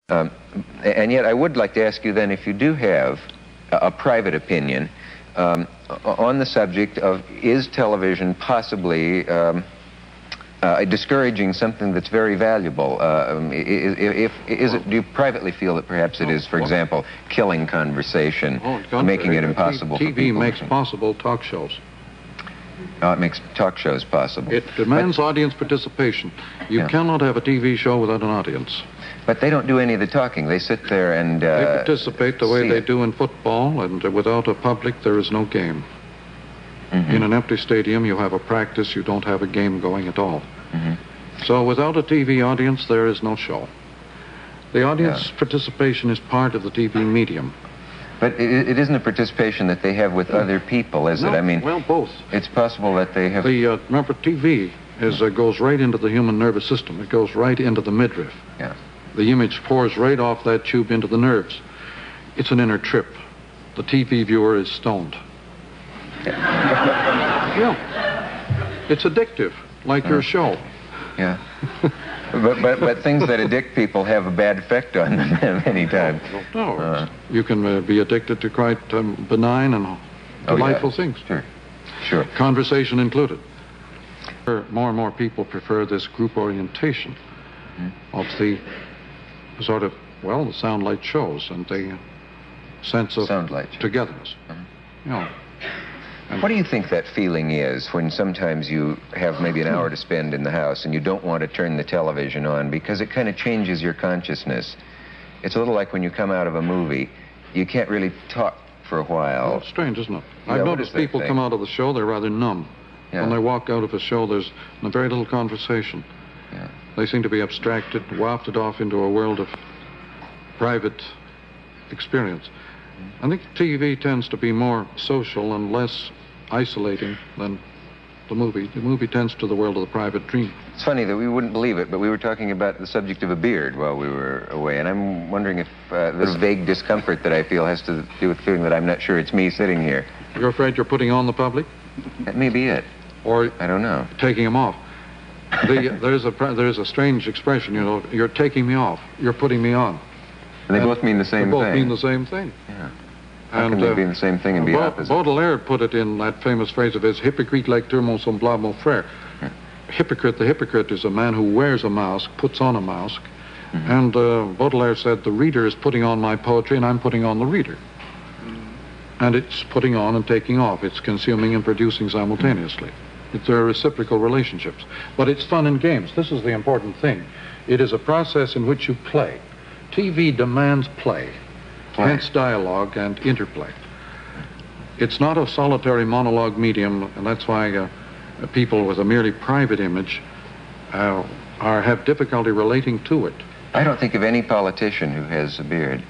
And yet I would like to ask you then, if you do have a private opinion on the subject of, is television possibly discouraging something that's very valuable? Do you privately feel that perhaps it is, for example, killing conversation, making it impossible for people? TV makes possible talk shows. It makes talk shows possible. It demands audience participation. You cannot have a TV show without an audience. But they don't do any of the talking. They sit there and they participate the way they do in football, and without a public, there is no game. In an empty stadium, you have a practice, you don't have a game going at all. So without a TV audience, there is no show. The audience participation is part of the TV medium. But it isn't a participation that they have with other people, is it? I mean, well, both. It's possible that they have... Remember, TV goes right into the human nervous system. It goes right into the midriff. Yeah. The image pours right off that tube into the nerves. It's an inner trip. The TV viewer is stoned. Yeah. It's addictive, like your show. Yeah. But things that addict people have a bad effect on them many times. No. You can be addicted to quite benign and delightful things. Sure. Conversation included. More and more people prefer this group orientation of the sort of, well, the soundlight shows and the sense of togetherness. You know. What do you think that feeling is when sometimes you have maybe an hour to spend in the house and you don't want to turn the television on because it kind of changes your consciousness? It's a little like when you come out of a movie, you can't really talk for a while. Well, it's strange, isn't it? I've noticed people come out of the show, they're rather numb. When they walk out of a show, there's very little conversation. They seem to be abstracted, wafted off into a world of private experience. I think TV tends to be more social and less isolating than the movie. The movie tends to the world of the private dream. It's funny that we wouldn't believe it, but we were talking about the subject of a beard while we were away, and I'm wondering if this vague discomfort that I feel has to do with feeling that I'm not sure it's me sitting here. You're afraid you're putting on the public? That may be it. Or I don't know. Taking them off. There's a strange expression, you know, you're taking me off, you're putting me on. And they both mean the same thing. They both mean the same thing. Yeah. How can they be the same thing and be opposite? Baudelaire put it in that famous phrase of his, hypocrite like tout mon semblable mon frère. Hypocrite, the hypocrite is a man who wears a mask, puts on a mask. And Baudelaire said, the reader is putting on my poetry and I'm putting on the reader. And it's putting on and taking off. It's consuming and producing simultaneously. They're reciprocal relationships. But it's fun and games. This is the important thing. It is a process in which you play. TV demands play, hence dialogue and interplay. It's not a solitary monologue medium, and that's why people with a merely private image have difficulty relating to it. I don't think of any politician who has a beard.